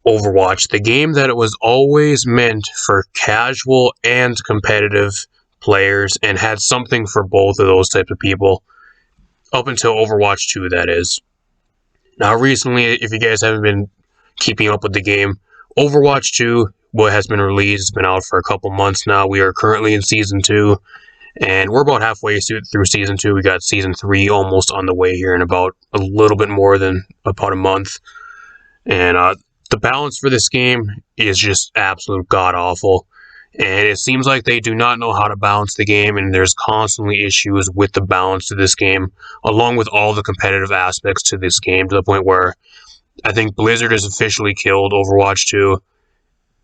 Overwatch, the game that it was always meant for casual and competitive players and had something for both of those types of people, up until Overwatch 2, that is. Now, recently, if you guys haven't been keeping up with the game, Overwatch 2, what has been released, it's been out for a couple months now. We are currently in Season 2, and we're about halfway through Season 2. We got Season 3 almost on the way here in about a little bit more than about a month. And the balance for this game is just absolute god-awful. And it seems like they do not know how to balance the game, and there's constantly issues with the balance to this game, along with all the competitive aspects to this game, to the point where I think Blizzard has officially killed Overwatch 2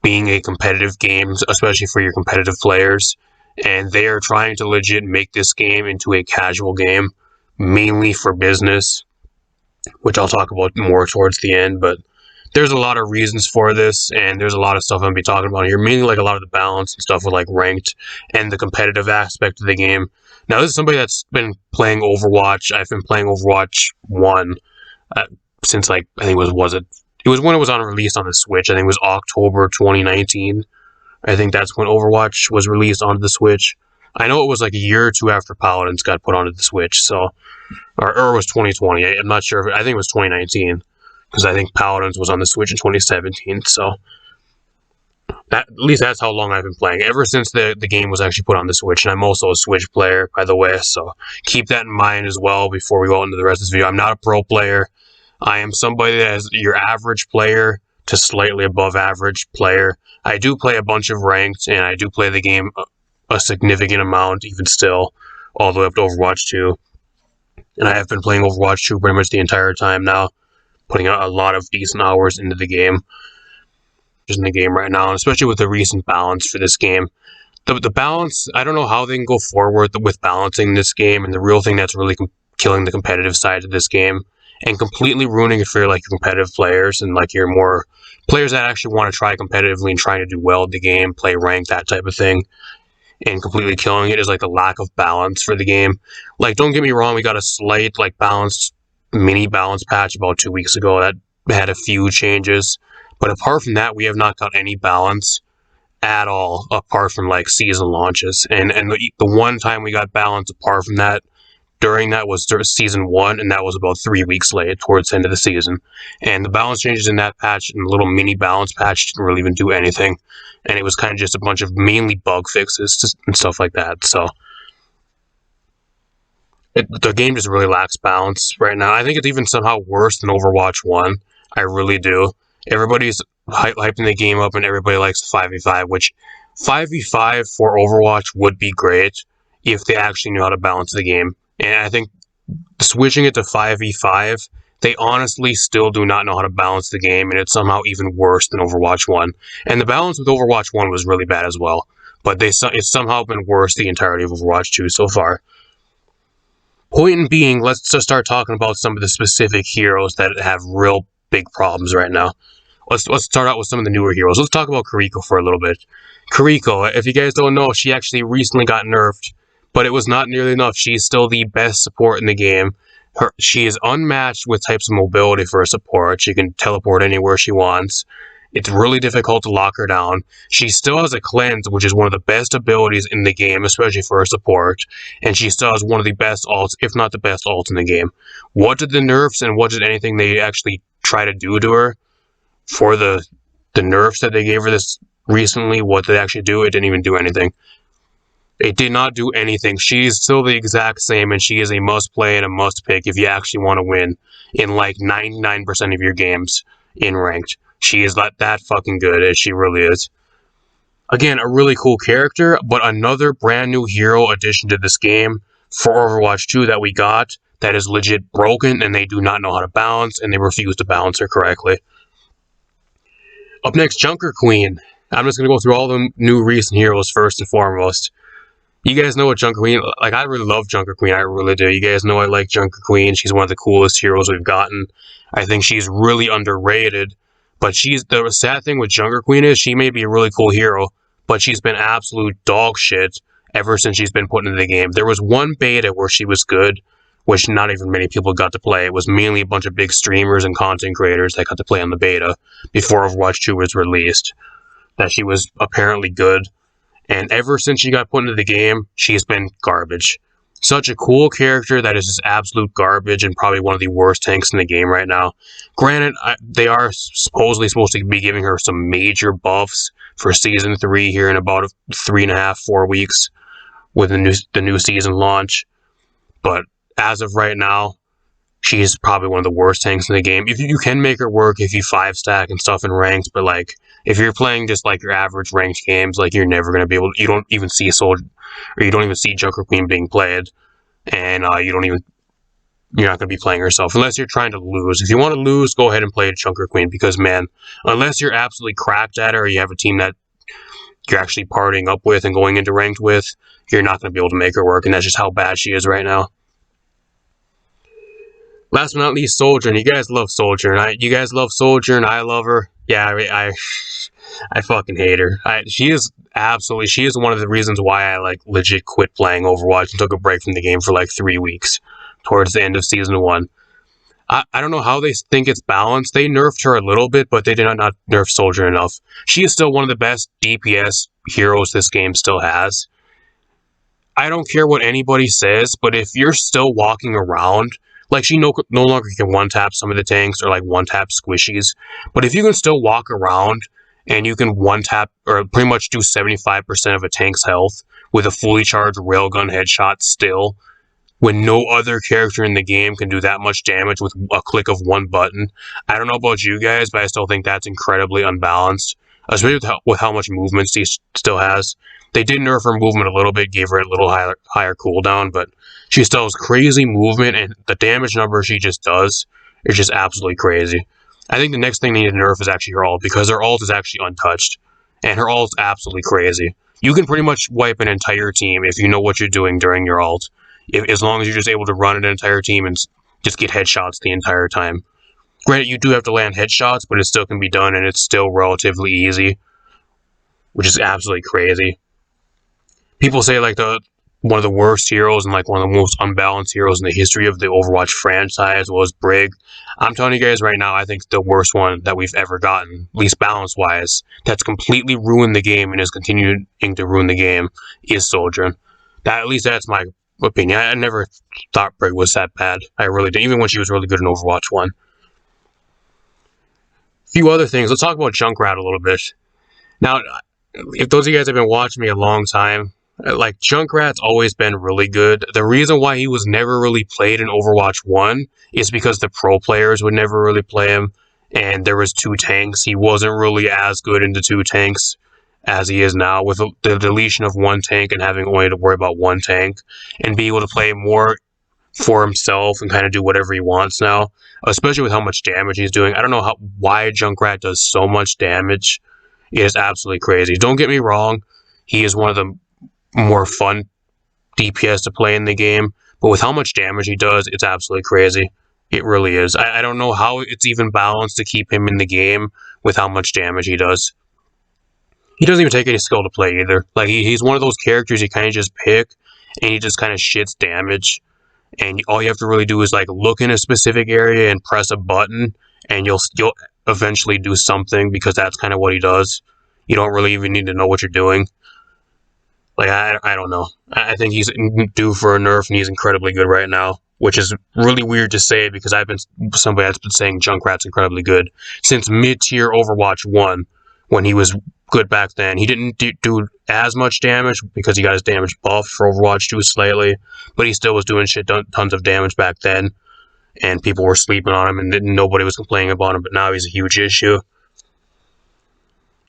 being a competitive game, especially for your competitive players. And they are trying to legit make this game into a casual game, mainly for business, which I'll talk about more towards the end, but there's a lot of reasons for this, and there's a lot of stuff I'm going to be talking about here, mainly like a lot of the balance and stuff with like ranked and the competitive aspect of the game. Now, this is somebody that's been playing Overwatch. I've been playing Overwatch 1 since, like, I think it was when it was on release on the Switch. I think it was October 2019. I think that's when Overwatch was released onto the Switch. I know it was like a year or two after Paladins got put onto the Switch, so, or it was 2020. I'm not sure. I think it was 2019. Because I think Paladins was on the Switch in 2017, so at least that's how long I've been playing, ever since the game was actually put on the Switch, and I'm also a Switch player, by the way, so keep that in mind as well before we go into the rest of this video. I'm not a pro player. I am somebody that is your average player to slightly above average player. I do play a bunch of ranked, and I do play the game a significant amount, even still, all the way up to Overwatch 2, and I have been playing Overwatch 2 pretty much the entire time now, putting out a lot of decent hours into the game, just in the game right now, and especially with the recent balance for this game. The balance, I don't know how they can go forward with balancing this game, and the real thing that's really killing the competitive side of this game, and completely ruining it for like your competitive players, and like your more players that actually want to try competitively and trying to do well at the game, play ranked, that type of thing, and completely killing it is like the lack of balance for the game. Like, don't get me wrong, we got a slight like mini balance patch about 2 weeks ago that had a few changes, but apart from that, we have not got any balance at all, apart from like season launches. And the one time we got balance apart from that, during that, was season 1, and that was about 3 weeks late towards the end of the season. And the balance changes in that patch and the little mini balance patch didn't really even do anything, and it was kind of just a bunch of mainly bug fixes and stuff like that. So the game just really lacks balance right now. I think it's even somehow worse than Overwatch 1. I really do. Everybody's hyping the game up, and everybody likes 5v5, which 5v5 for Overwatch would be great if they actually knew how to balance the game. And I think switching it to 5v5, they honestly still do not know how to balance the game, and it's somehow even worse than Overwatch 1. And the balance with Overwatch 1 was really bad as well, but it's somehow been worse the entirety of Overwatch 2 so far. Point being, let's just start talking about some of the specific heroes that have real big problems right now. Let's start out with some of the newer heroes. Let's talk about Kiriko for a little bit. Kiriko, if you guys don't know, she actually recently got nerfed, but it was not nearly enough. She's still the best support in the game. She is unmatched with types of mobility for a support. She can teleport anywhere she wants. It's really difficult to lock her down. She still has a cleanse, which is one of the best abilities in the game, especially for a support. And she still has one of the best ults, if not the best ult in the game. What did the nerfs and what did anything they actually try to do to her for the nerfs that they gave her this recently, what did they actually do? It didn't even do anything. It did not do anything. She is still the exact same, and she is a must-play and a must-pick if you actually want to win in like 99% of your games in ranked. She is that fucking good, as she really is. Again, a really cool character, but another brand new hero addition to this game for Overwatch 2 that we got that is legit broken, and they do not know how to balance, and they refuse to balance her correctly. Up next, Junker Queen. I'm just going to go through all the new recent heroes first and foremost. You guys know what Junker Queen, like, I really love Junker Queen, I really do. You guys know I like Junker Queen. She's one of the coolest heroes we've gotten. I think she's really underrated. But the sad thing with Junker Queen is she may be a really cool hero, but she's been absolute dog shit ever since she's been put into the game. There was one beta where she was good, which not even many people got to play. It was mainly a bunch of big streamers and content creators that got to play on the beta before Overwatch 2 was released. That she was apparently good, and ever since she got put into the game, she's been garbage. Such a cool character that is just absolute garbage and probably one of the worst tanks in the game right now. Granted, they are supposedly supposed to be giving her some major buffs for Season 3 here in about 3.5, 4 weeks with the new season launch. But as of right now, she's probably one of the worst tanks in the game. If you can make her work if you 5-stack and stuff in ranks, but like if you're playing just like your average ranked games, like you're never gonna be able. You don't even see Soldier, or you don't even see Junker Queen being played, and you're not gonna be playing herself unless you're trying to lose. If you want to lose, go ahead and play Junker Queen because man, unless you're absolutely cracked at her, or you have a team that you're actually partying up with and going into ranked with, you're not gonna be able to make her work, and that's just how bad she is right now. Last but not least, Soldier. And you guys love Soldier, and you guys love Soldier, and I love her. Yeah, I fucking hate her. She is one of the reasons why I like legit quit playing Overwatch and took a break from the game for like 3 weeks towards the end of Season 1. I don't know how they think it's balanced. They nerfed her a little bit, but they did not nerf Soldier enough. She is still one of the best DPS heroes this game still has. I don't care what anybody says, but if you're still walking around, like she no longer can one-tap some of the tanks or like one-tap squishies, but if you can still walk around and you can one-tap or pretty much do 75% of a tank's health with a fully charged railgun headshot still, when no other character in the game can do that much damage with a click of one button. I don't know about you guys, but I still think that's incredibly unbalanced, especially with how much movement she still has. They did nerf her movement a little bit, gave her a little higher cooldown, but she still has crazy movement, and the damage number she just does is just absolutely crazy. I think the next thing they need to nerf is actually her ult, because her ult is actually untouched, and her ult is absolutely crazy. You can pretty much wipe an entire team if you know what you're doing during your ult, as long as you're just able to run an entire team and just get headshots the entire time. Granted, you do have to land headshots, but it still can be done, and it's still relatively easy, which is absolutely crazy. People say like one of the worst heroes and like one of the most unbalanced heroes in the history of the Overwatch franchise was Brig. I'm telling you guys right now, I think the worst one that we've ever gotten, at least balance-wise, that's completely ruined the game and is continuing to ruin the game, is Soldier. At least that's my opinion. I never thought Brig was that bad. I really didn't, even when she was really good in Overwatch 1. A few other things. Let's talk about Junkrat a little bit. Now, if those of you guys have been watching me a long time, like, Junkrat's always been really good. The reason why he was never really played in Overwatch 1 is because the pro players would never really play him, and there was 2 tanks. He wasn't really as good into 2 tanks as he is now, with the deletion of 1 tank and having only to worry about 1 tank, and be able to play more for himself and kind of do whatever he wants now, especially with how much damage he's doing. I don't know why Junkrat does so much damage. It is absolutely crazy. Don't get me wrong, he is one of the more fun DPS to play in the game, but with how much damage he does, it's absolutely crazy. It really is. I don't know how it's even balanced to keep him in the game with how much damage he does. He doesn't even take any skill to play either. Like, he's one of those characters you kind of just pick, and he just kind of shits damage, and all you have to really do is like look in a specific area and press a button, and you'll eventually do something, because that's kind of what he does. You don't really even need to know what you're doing. Like, I don't know. I think he's due for a nerf, and he's incredibly good right now, which is really weird to say, because I've been somebody that's been saying Junkrat's incredibly good since mid-tier Overwatch 1, when he was good back then. He didn't do as much damage because he got his damage buffed for Overwatch 2 slightly, but he still was doing tons of damage back then, and people were sleeping on him, and nobody was complaining about him, but now he's a huge issue.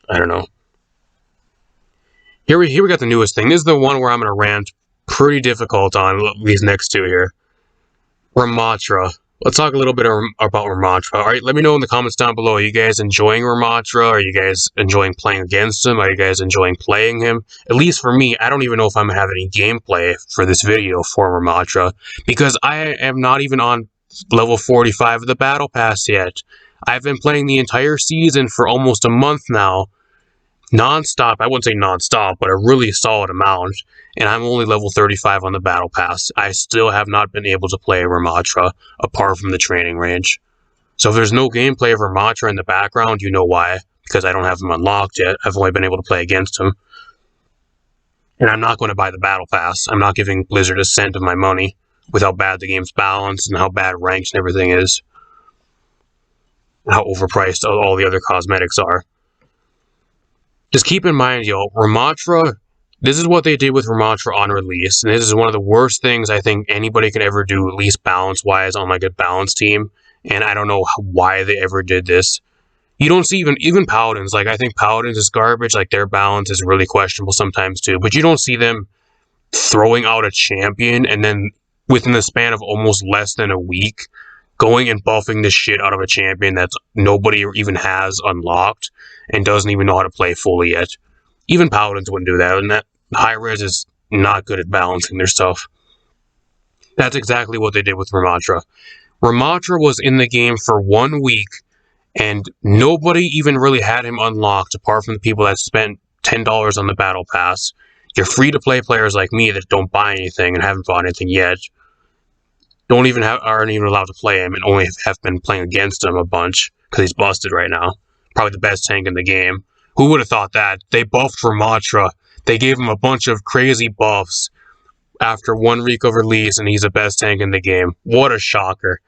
I don't know. Here we got the newest thing. This is the one where I'm going to rant pretty difficult on these next 2 here. Ramattra. Let's talk a little bit about Ramattra. Alright, let me know in the comments down below. Are you guys enjoying Ramattra? Are you guys enjoying playing against him? Are you guys enjoying playing him? At least for me, I don't even know if I'm going to have any gameplay for this video for Ramattra, because I am not even on level 45 of the Battle Pass yet. I've been playing the entire season for almost a month now, non-stop. I wouldn't say non-stop, but a really solid amount. And I'm only level 35 on the battle pass. I still have not been able to play Ramatra apart from the training range. So if there's no gameplay of Ramatra in the background, you know why. Because I don't have him unlocked yet. I've only been able to play against him. And I'm not going to buy the battle pass. I'm not giving Blizzard a cent of my money with how bad the game's balanced and how bad ranked and everything is. And how overpriced all the other cosmetics are. Just keep in mind, yo, Ramatra, this is what they did with Ramatra on release, and this is one of the worst things I think anybody can ever do, at least balance-wise, on like a balanced team, and I don't know why they ever did this. You don't see even Paladins, like I think Paladins is garbage, like their balance is really questionable sometimes too, but you don't see them throwing out a champion and then within the span of almost less than a week, going and buffing the shit out of a champion that nobody even has unlocked and doesn't even know how to play fully yet. Even Paladins wouldn't do that, and that high-res is not good at balancing their stuff. That's exactly what they did with Ramatra. Ramatra was in the game for 1 week, and nobody even really had him unlocked apart from the people that spent $10 on the battle pass. Your free-to-play players like me that don't buy anything and haven't bought anything yet aren't even allowed to play him and only have been playing against him a bunch because he's busted right now. Probably the best tank in the game. Who would have thought that? They buffed Ramatra. They gave him a bunch of crazy buffs after 1 week of release, and he's the best tank in the game. What a shocker.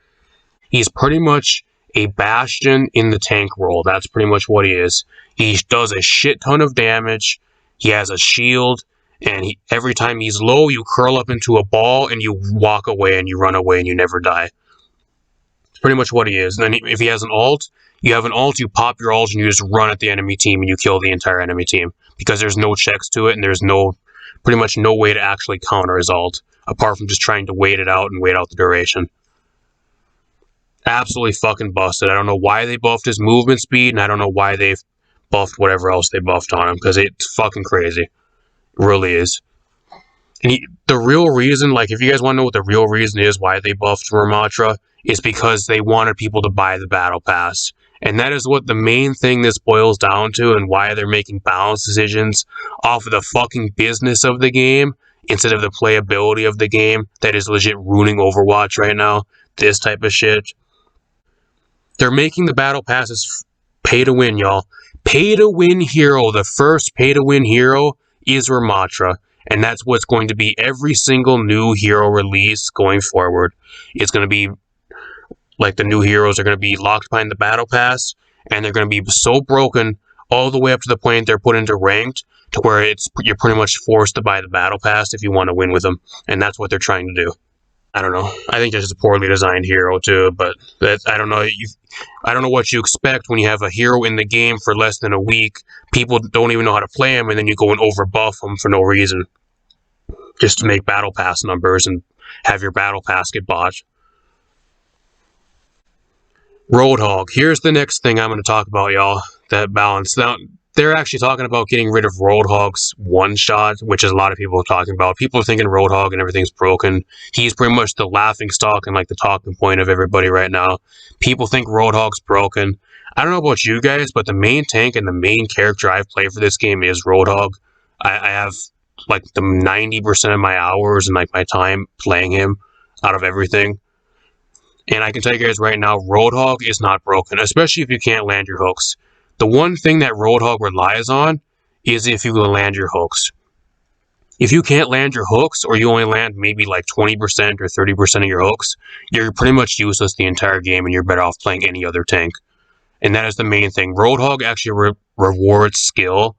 He's pretty much a bastion in the tank role. That's pretty much what he is. He does a shit ton of damage. He has a shield, and every time he's low, you curl up into a ball, and you walk away, and you run away, and you never die. It's pretty much what he is. And then if he has an ult, you have an ult, you pop your ult, and you just run at the enemy team, and you kill the entire enemy team. Because there's no checks to it, and there's pretty much no way to actually counter his ult, apart from just trying to wait it out and wait out the duration. Absolutely fucking busted. I don't know why they buffed his movement speed, and I don't know why they've buffed whatever else they buffed on him, because it's fucking crazy. It really is. And the real reason, like, if you guys want to know what the real reason is why they buffed Ramatra, is because they wanted people to buy the battle pass. And that is what the main thing this boils down to, and why they're making balance decisions off of the fucking business of the game instead of the playability of the game that is legit ruining Overwatch right now. This type of shit. They're making the battle passes pay to win, y'all. Pay to win hero. The first pay to win hero is Ramatra. And that's what's going to be every single new hero release going forward. It's going to be like the new heroes are going to be locked behind the battle pass, and they're going to be so broken all the way up to the point they're put into ranked to where you're pretty much forced to buy the battle pass if you want to win with them. And that's what they're trying to do. I don't know. I think that's a poorly designed hero too, but I don't know. I don't know what you expect when you have a hero in the game for less than a week. People don't even know how to play him, and then you go and overbuff him for no reason, just to make battle pass numbers and have your battle pass get bought. Roadhog. Here's the next thing I'm going to talk about, y'all. That balance. Now, they're actually talking about getting rid of Roadhog's one-shot, which is a lot of people are talking about. People are thinking Roadhog and everything's broken. He's pretty much the laughing stock and like the talking point of everybody right now. People think Roadhog's broken. I don't know about you guys, but the main tank and the main character I've played for this game is Roadhog. I have like the 90% of my hours and like my time playing him out of everything. And I can tell you guys right now, Roadhog is not broken, especially if you can't land your hooks. The one thing that Roadhog relies on is if you can land your hooks. If you can't land your hooks, or you only land maybe like 20% or 30% of your hooks, you're pretty much useless the entire game, and you're better off playing any other tank. And that is the main thing. Roadhog actually rewards skill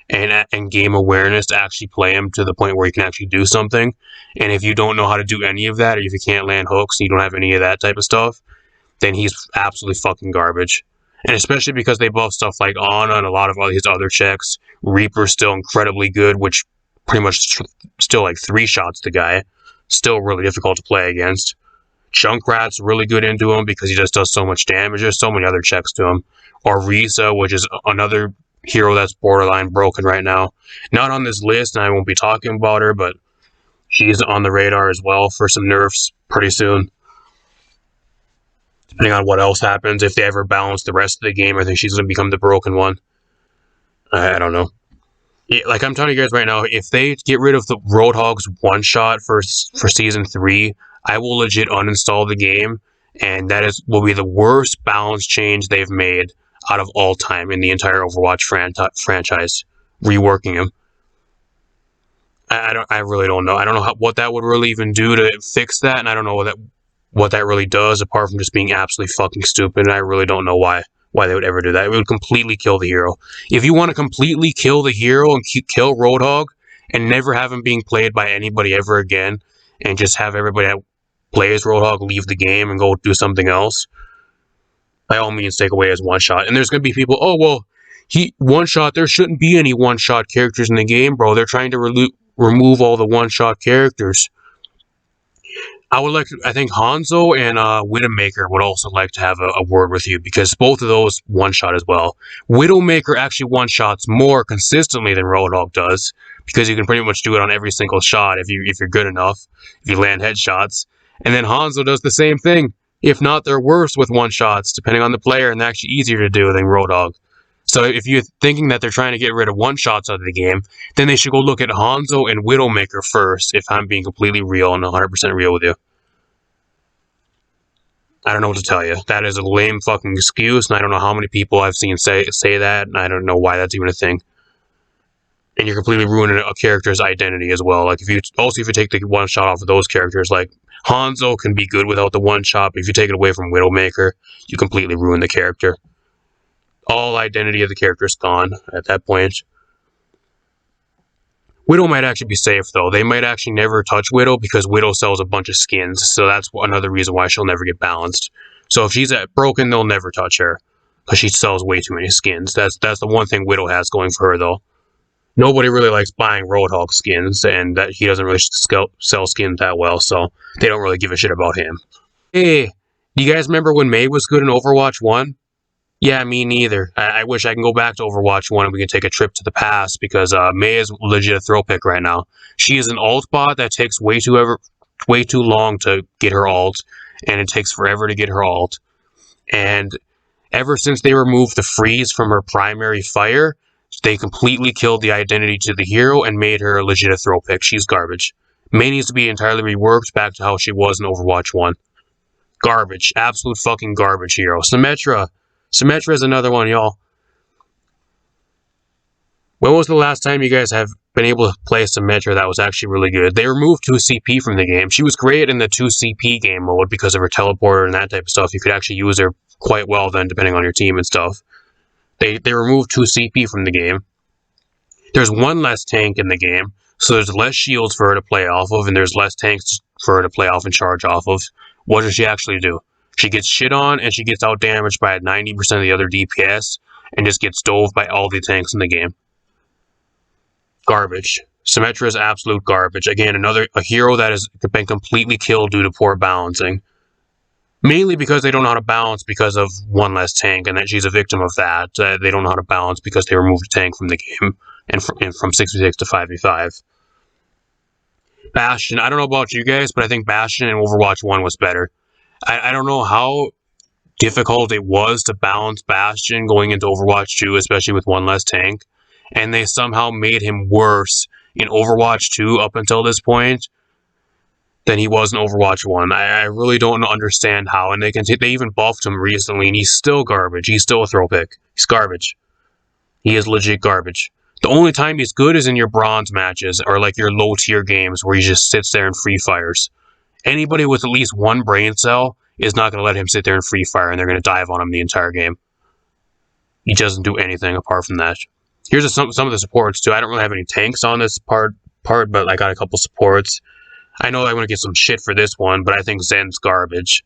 and game awareness to actually play him to the point where you can actually do something. And if you don't know how to do any of that, or if you can't land hooks and you don't have any of that type of stuff, then he's absolutely fucking garbage. And especially because they buff stuff like Ana and a lot of his other checks. Reaper's still incredibly good, which pretty much still like 3-shots the guy. Still really difficult to play against. Junkrat's really good into him because he just does so much damage. There's so many other checks to him. Or Risa, which is another hero that's borderline broken right now. Not on this list, and I won't be talking about her, but she's on the radar as well for some nerfs pretty soon. Depending on what else happens, if they ever balance the rest of the game, I think she's going to become the broken one. I don't know. Yeah, like I'm telling you guys right now, if they get rid of the Roadhog's one shot for season 3, I will legit uninstall the game, and will be the worst balance change they've made out of all time in the entire Overwatch franchise. Reworking him, I really don't know. I don't know what that would really even do to fix that, and I don't know what that really does apart from just being absolutely fucking stupid. And I really don't know why they would ever do that. It would completely kill the hero. If you want to completely kill the hero and kill Roadhog and never have him being played by anybody ever again, and just have everybody that plays Roadhog leave the game and go do something else, by all means take away his one shot. And there's gonna be people, oh well, he one shot. There shouldn't be any one shot characters in the game, bro. They're trying to remove all the one shot characters. I think Hanzo and Widowmaker would also like to have a word with you because both of those one shot as well. Widowmaker actually one shots more consistently than Roadhog does because you can pretty much do it on every single shot if you're good enough, if you land headshots. And then Hanzo does the same thing. If not, they're worse with one shots, depending on the player, and they're actually easier to do than Roadhog. So if you're thinking that they're trying to get rid of one shots out of the game, then they should go look at Hanzo and Widowmaker first, if I'm being completely real and 100% real with you. I don't know what to tell you. That is a lame fucking excuse, and I don't know how many people I've seen say that, and I don't know why that's even a thing. And you're completely ruining a character's identity as well. Like if you take the one shot off of those characters, like Hanzo can be good without the one shot, but if you take it away from Widowmaker, you completely ruin the character. All identity of the character is gone at that point. Widow might actually be safe, though. They might actually never touch Widow because Widow sells a bunch of skins, so that's another reason why she'll never get balanced. So if she's broken, they'll never touch her because she sells way too many skins. That's the one thing Widow has going for her, though. Nobody really likes buying Roadhog skins, and that he doesn't really sell skins that well, so they don't really give a shit about him. Hey, do you guys remember when Mei was good in Overwatch 1? Yeah, me neither. I wish I can go back to Overwatch 1 and we can take a trip to the past because Mei is legit a throw pick right now. She is an alt bot that takes way too long to get her alt, and it takes forever to get her alt. And ever since they removed the freeze from her primary fire, they completely killed the identity to the hero and made her a legit throw pick. She's garbage. Mei needs to be entirely reworked back to how she was in Overwatch 1. Garbage. Absolute fucking garbage hero. Symmetra. Symmetra is another one, y'all. When was the last time you guys have been able to play Symmetra that was actually really good? They removed 2CP from the game. She was great in the 2CP game mode because of her teleporter and that type of stuff. You could actually use her quite well then, depending on your team and stuff. They removed 2CP from the game. There's one less tank in the game, so there's less shields for her to play off of, and there's less tanks for her to play off and charge off of. What does she actually do? She gets shit on, and she gets out-damaged by 90% of the other DPS, and just gets dove by all the tanks in the game. Garbage. Symmetra is absolute garbage. Again, a hero that has been completely killed due to poor balancing. Mainly because they don't know how to balance because of one less tank, and that she's a victim of that. They don't know how to balance because they removed a tank from the game, and from 6v6 to 5v5. Bastion, I don't know about you guys, but I think Bastion in Overwatch 1 was better. I don't know how difficult it was to balance Bastion going into Overwatch 2, especially with one less tank. And they somehow made him worse in Overwatch 2 up until this point than he was in Overwatch 1. I really don't understand how. And they even buffed him recently, and he's still garbage. He's still a throw pick. He's garbage. He is legit garbage. The only time he's good is in your bronze matches or like your low tier games where he just sits there and free fires. Anybody with at least one brain cell is not going to let him sit there and free fire, and they're going to dive on him the entire game. He doesn't do anything apart from that. Here's some of the supports too. I don't really have any tanks on this part, but I got a couple supports. I know I'm going to get some shit for this one, but I think Zen's garbage.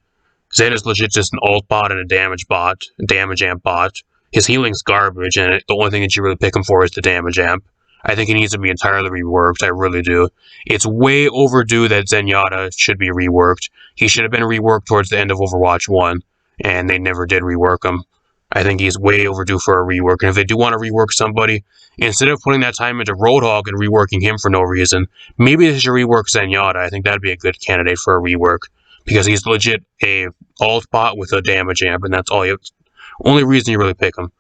Zen is legit just an alt bot and a damage amp bot. His healing's garbage, and the only thing that you really pick him for is the damage amp. I think he needs to be entirely reworked. I really do. It's way overdue that Zenyatta should be reworked. He should have been reworked towards the end of Overwatch 1, and they never did rework him. I think he's way overdue for a rework, and if they do want to rework somebody, instead of putting that time into Roadhog and reworking him for no reason, maybe they should rework Zenyatta. I think that'd be a good candidate for a rework, because he's legit a alt bot with a damage amp, and that's only reason you really pick him.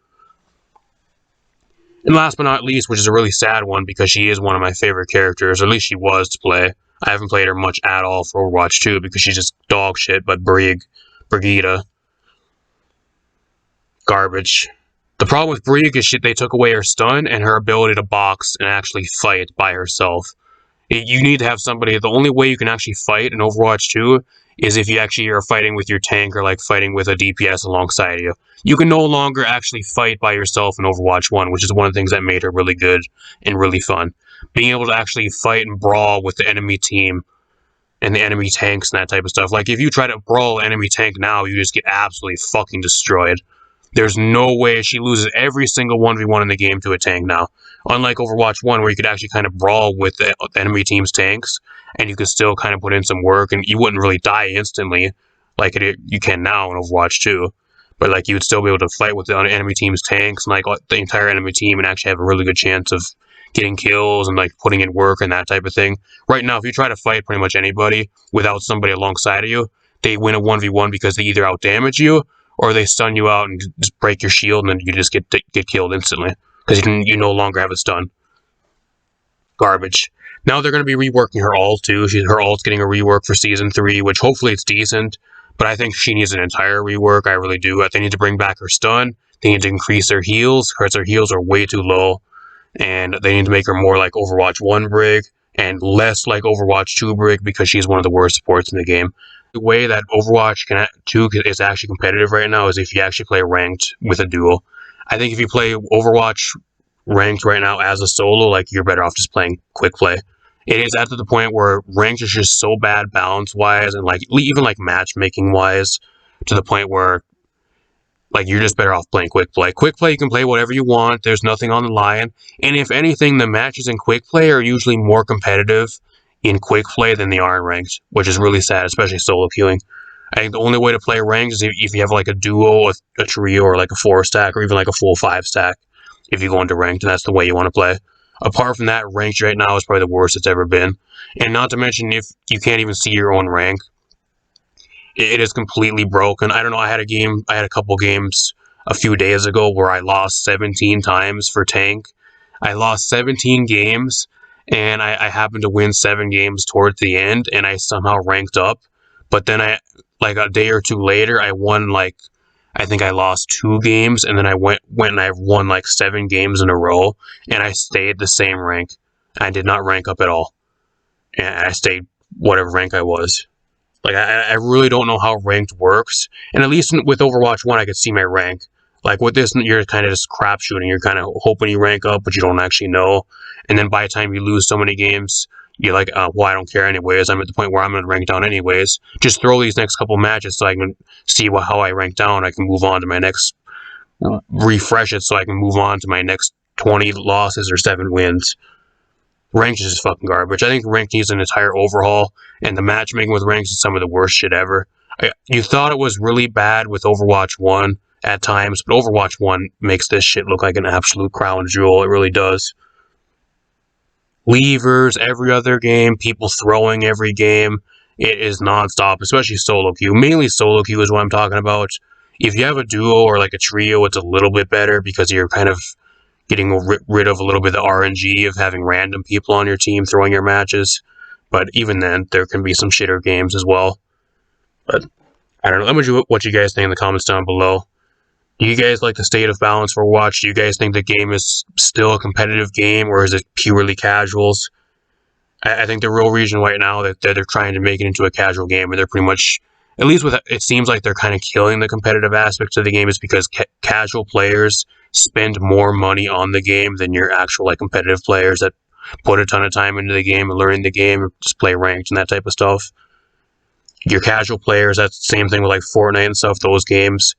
And last but not least, which is a really sad one because she is one of my favorite characters, or at least she was to play. I haven't played her much at all for Overwatch 2 because she's just dog shit, but Brigitte, garbage. The problem with Brig is they took away her stun and her ability to box and actually fight by herself. You need to have somebody. The only way you can actually fight in Overwatch 2 is if you actually are fighting with your tank or like fighting with a DPS alongside you. You can no longer actually fight by yourself in Overwatch 1, which is one of the things that made her really good and really fun. Being able to actually fight and brawl with the enemy team and the enemy tanks and that type of stuff. Like if you try to brawl an enemy tank now, you just get absolutely fucking destroyed. There's no way. She loses every single 1v1 in the game to a tank now. Unlike Overwatch 1, where you could actually kind of brawl with the enemy team's tanks, and you could still kind of put in some work, and you wouldn't really die instantly like you can now in Overwatch 2. But like you would still be able to fight with the enemy team's tanks and like the entire enemy team and actually have a really good chance of getting kills and like putting in work and that type of thing. Right now, if you try to fight pretty much anybody without somebody alongside of you, they win a 1v1 because they either outdamage you or they stun you out and just break your shield, and then you just get killed instantly because you no longer have a stun. Garbage. Now they're going to be reworking her ult too. Her ult's getting a rework for Season 3, which hopefully it's decent, but I think she needs an entire rework. I really do. They need to bring back her stun. They need to increase their heals, because her heals are way too low, and they need to make her more like Overwatch 1 Brig and less like Overwatch 2 Brig because she's one of the worst supports in the game. The way that Overwatch 2 is actually competitive right now is if you actually play ranked with a duo. I think if you play Overwatch ranked right now as a solo, like you're better off just playing quick play. It is at the point where ranked is just so bad balance wise and like even like matchmaking wise to the point where like you're just better off playing quick play. Quick play you can play whatever you want. There's nothing on the line, and if anything, the matches in quick play are usually more competitive in quick play than they are in ranked, which is really sad, especially solo queuing. I think the only way to play ranked is if you have like a duo, a trio, or like a 4-stack, or even like a full 5-stack. If you go into ranked, and that's the way you want to play. Apart from that, ranked right now is probably the worst it's ever been. And not to mention, if you can't even see your own rank, it is completely broken. I don't know. I had a couple games a few days ago where I lost 17 times for tank. I lost 17 games, and I happened to win 7 games towards the end, and I somehow ranked up. But then like a day or two later, I won I think I lost 2 games, and then I went and I won like 7 games in a row, and I stayed the same rank. I did not rank up at all, and I stayed whatever rank I was. Like, I really don't know how ranked works. And at least with Overwatch 1, I could see my rank. Like, with this, you're kind of just crap shooting. You're kind of hoping you rank up, but you don't actually know. And then by the time you lose so many games, you're like, well, I don't care anyways. I'm at the point where I'm going to rank down anyways. Just throw these next couple matches so I can see how I rank down. I can move on to my next, refresh it so I can move on to my next 20 losses or 7 wins. Ranked is just fucking garbage. I think ranked needs an entire overhaul, and the matchmaking with ranks is some of the worst shit ever. You thought it was really bad with Overwatch 1 at times, but Overwatch 1 makes this shit look like an absolute crown jewel. It really does. Levers every other game, people throwing every game. It is nonstop, especially solo queue. Mainly solo queue is what I'm talking about. If you have a duo or like a trio, it's a little bit better because you're kind of getting rid of a little bit of the RNG of having random people on your team throwing your matches. But even then, there can be some shitter games as well. But I don't know. Let me know what you guys think in the comments down below. Do you guys like the state of balance for Overwatch? Do you guys think the game is still a competitive game, or is it purely casuals? I think the real reason right now that they're trying to make it into a casual game, and they're pretty much, at least it seems like they're kind of killing the competitive aspects of the game, is because casual players spend more money on the game than your actual like competitive players that put a ton of time into the game and learning the game and just play ranked and that type of stuff. Your casual players, that's the same thing with like Fortnite and stuff. Those games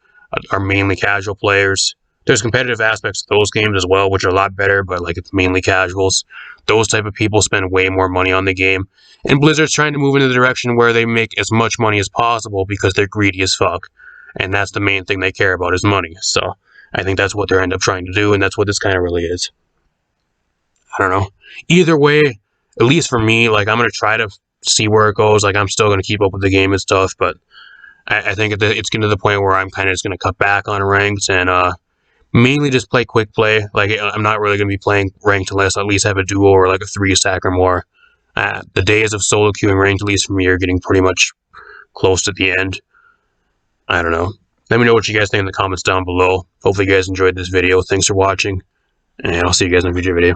are mainly casual players. There's competitive aspects of those games as well, which are a lot better, but like it's mainly casuals. Those type of people spend way more money on the game. And Blizzard's trying to move in the direction where they make as much money as possible because they're greedy as fuck. And that's the main thing they care about is money. So I think that's what they end up trying to do, and that's what this kind of really is. I don't know. Either way, at least for me, like I'm going to try to see where it goes. Like I'm still going to keep up with the game and stuff, but I think it's getting to the point where I'm kind of just going to cut back on ranked and Mainly just play quick play. Like, I'm not really going to be playing ranked unless I at least have a duo or like a 3-stack or more. The days of solo queuing ranked, at least for me, are getting pretty much close to the end. I don't know. Let me know what you guys think in the comments down below. Hopefully you guys enjoyed this video. Thanks for watching, and I'll see you guys in a future video.